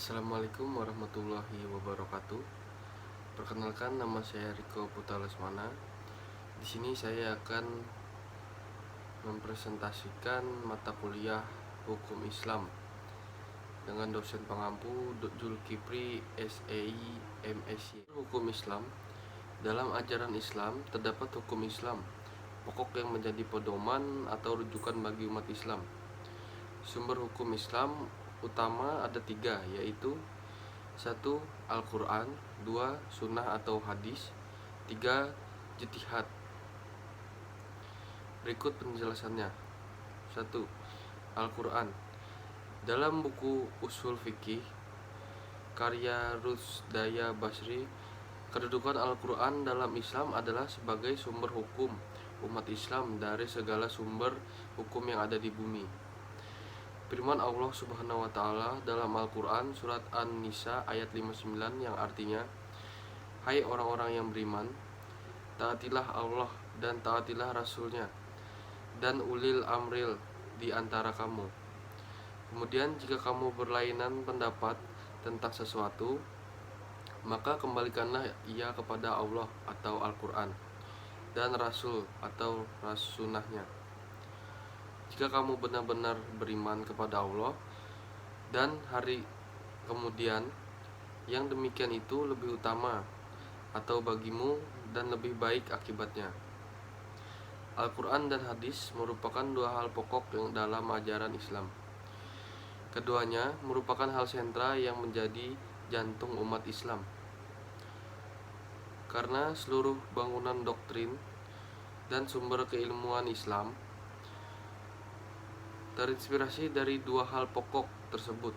Assalamualaikum warahmatullahi wabarakatuh. Perkenalkan, nama saya Riko Putra Lesmana. Di sini saya akan mempresentasikan mata kuliah Hukum Islam dengan dosen pengampu Zulkifli SEI MSy. Hukum Islam. Dalam ajaran Islam terdapat hukum Islam pokok yang menjadi pedoman atau rujukan bagi umat Islam. Sumber hukum Islam utama ada 3, yaitu 1. Al-Quran, 2. Sunnah atau hadis, 3. Ijtihad. Berikut penjelasannya. 1. Al-Quran. Dalam buku Ushul Fiqih karya Rusdaya Basri, kedudukan Al-Quran dalam Islam adalah sebagai sumber hukum umat Islam dari segala sumber hukum yang ada di bumi. Firman Allah Subhanahu wa taala dalam Al-Qur'an surat An-Nisa ayat 59 yang artinya, "Hai orang-orang yang beriman, taatilah Allah dan taatilah Rasul-Nya dan ulil amril di antara kamu. Kemudian jika kamu berlainan pendapat tentang sesuatu, maka kembalikanlah ia kepada Allah atau Al-Qur'an dan Rasul atau Sunnah-Nya. Jika kamu benar-benar beriman kepada Allah dan hari kemudian, yang demikian itu lebih utama atau bagimu dan lebih baik akibatnya." Al-Quran dan hadis merupakan 2 hal pokok yang dalam ajaran Islam. Keduanya merupakan hal sentral yang menjadi jantung umat Islam, karena seluruh bangunan doktrin dan sumber keilmuan Islam terinspirasi dari 2 hal pokok tersebut.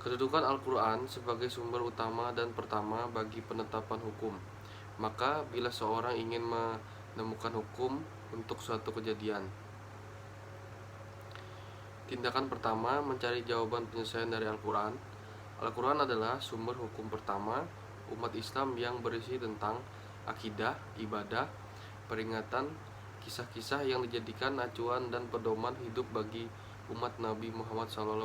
Kedudukan Al-Quran sebagai sumber utama dan pertama bagi penetapan hukum. Maka bila seorang ingin menemukan hukum untuk suatu kejadian, tindakan pertama mencari jawaban penyelesaian dari Al-Quran. Al-Quran adalah sumber hukum pertama umat Islam yang berisi tentang akidah, ibadah, peringatan, kisah-kisah yang dijadikan acuan dan pedoman hidup bagi umat Nabi Muhammad SAW.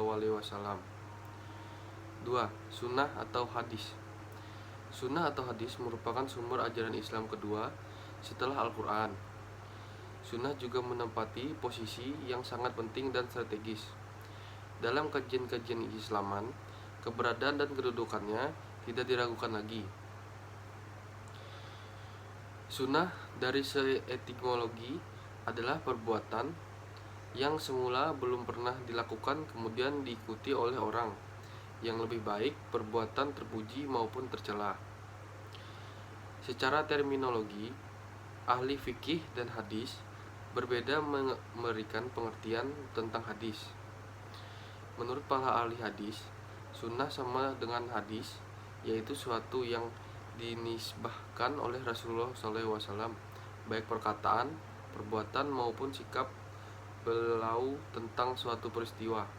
2. Sunnah atau hadis. Sunnah atau hadis merupakan sumber ajaran Islam kedua setelah Al-Quran. Sunnah juga menempati posisi yang sangat penting dan strategis dalam kajian-kajian Islaman. Keberadaan dan kedudukannya tidak diragukan lagi. Sunnah dari seetimologi adalah perbuatan yang semula belum pernah dilakukan kemudian diikuti oleh orang yang lebih baik, perbuatan terpuji maupun tercela. Secara terminologi, ahli fikih dan hadis berbeda memberikan pengertian tentang hadis. Menurut para ahli hadis, sunnah sama dengan hadis, yaitu suatu yang dinisbahkan oleh Rasulullah SAW, baik perkataan, perbuatan maupun sikap beliau tentang suatu peristiwa.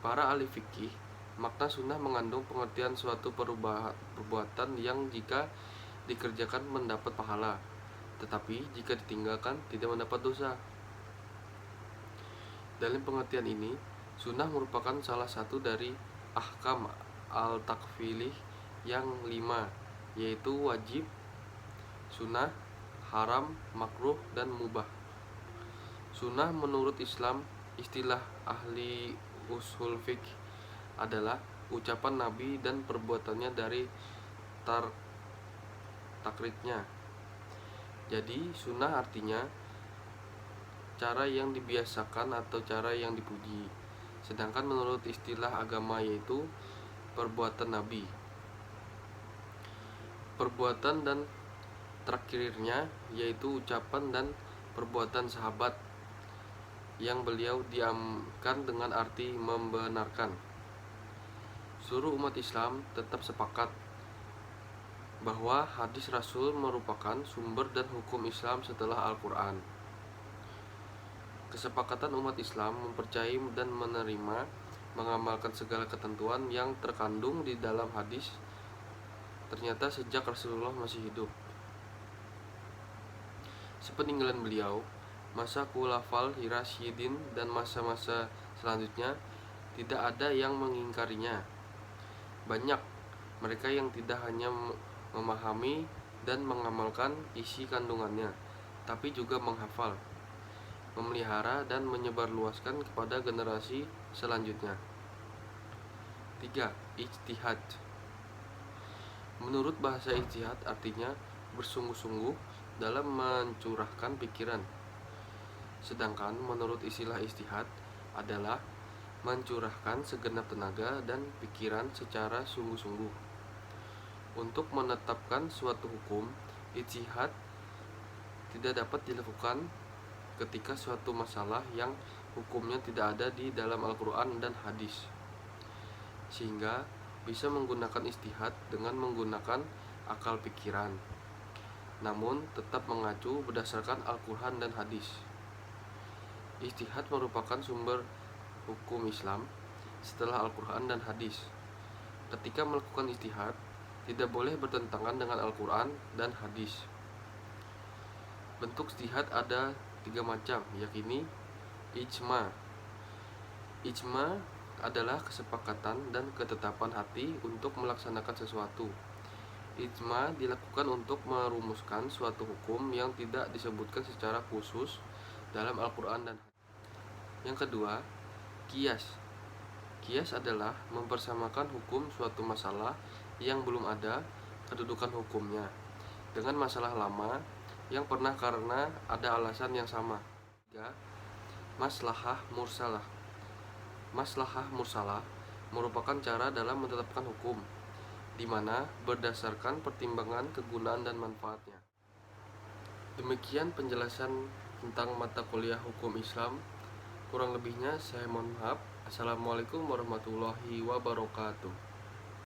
Para ahli fikih, makna sunnah mengandung pengertian suatu perbuatan yang jika dikerjakan mendapat pahala, tetapi jika ditinggalkan tidak mendapat dosa. Dalam pengertian ini, sunnah merupakan salah satu dari ahkam al-takfilih yang 5, yaitu wajib, sunnah, haram, makruh, dan mubah. Sunnah menurut Islam, istilah ahli ushul fiqh, adalah ucapan Nabi dan perbuatannya dari takriknya. Jadi sunnah artinya cara yang dibiasakan atau cara yang dipuji. Sedangkan menurut istilah agama yaitu perbuatan Nabi. Perbuatan dan takriknya yaitu ucapan dan perbuatan sahabat yang beliau diamkan dengan arti membenarkan. Seluruh umat Islam tetap sepakat bahwa hadis Rasul merupakan sumber dan hukum Islam setelah Al-Quran. Kesepakatan umat Islam mempercayai dan menerima mengamalkan segala ketentuan yang terkandung di dalam hadis ternyata sejak Rasulullah masih hidup. Sepeninggalan beliau, masa Khulafaul Rasyidin dan masa-masa selanjutnya Tidak ada yang mengingkarinya. Banyak mereka yang tidak hanya memahami dan mengamalkan isi kandungannya, tapi juga menghafal, memelihara, dan menyebarluaskan kepada generasi selanjutnya. 3. Ijtihad. Menurut bahasa ijtihad artinya bersungguh-sungguh dalam mencurahkan pikiran. Sedangkan menurut istilah ijtihad adalah mencurahkan segenap tenaga dan pikiran secara sungguh-sungguh. Untuk menetapkan suatu hukum, ijtihad tidak dapat dilakukan ketika suatu masalah yang hukumnya tidak ada di dalam Al-Quran dan hadis, sehingga bisa menggunakan ijtihad dengan menggunakan akal pikiran, namun tetap mengacu berdasarkan Al-Quran dan hadis. Ijtihad merupakan sumber hukum Islam setelah Al-Quran dan hadis. Ketika melakukan ijtihad, tidak boleh bertentangan dengan Al-Quran dan hadis. Bentuk ijtihad ada 3 macam, yakni ijma. Ijma adalah kesepakatan dan ketetapan hati untuk melaksanakan sesuatu. Ijma dilakukan untuk merumuskan suatu hukum yang tidak disebutkan secara khusus dalam Al-Quran dan hadis. Yang kedua, qiyas. Qiyas adalah mempersamakan hukum suatu masalah yang belum ada kedudukan hukumnya dengan masalah lama yang pernah karena ada alasan yang sama. 3. Maslahah mursalah. Maslahah mursalah merupakan cara dalam menetapkan hukum, di mana berdasarkan pertimbangan kegunaan dan manfaatnya. Demikian penjelasan tentang mata kuliah hukum Islam. Kurang lebihnya saya mohon maaf. Assalamualaikum warahmatullahi wabarakatuh.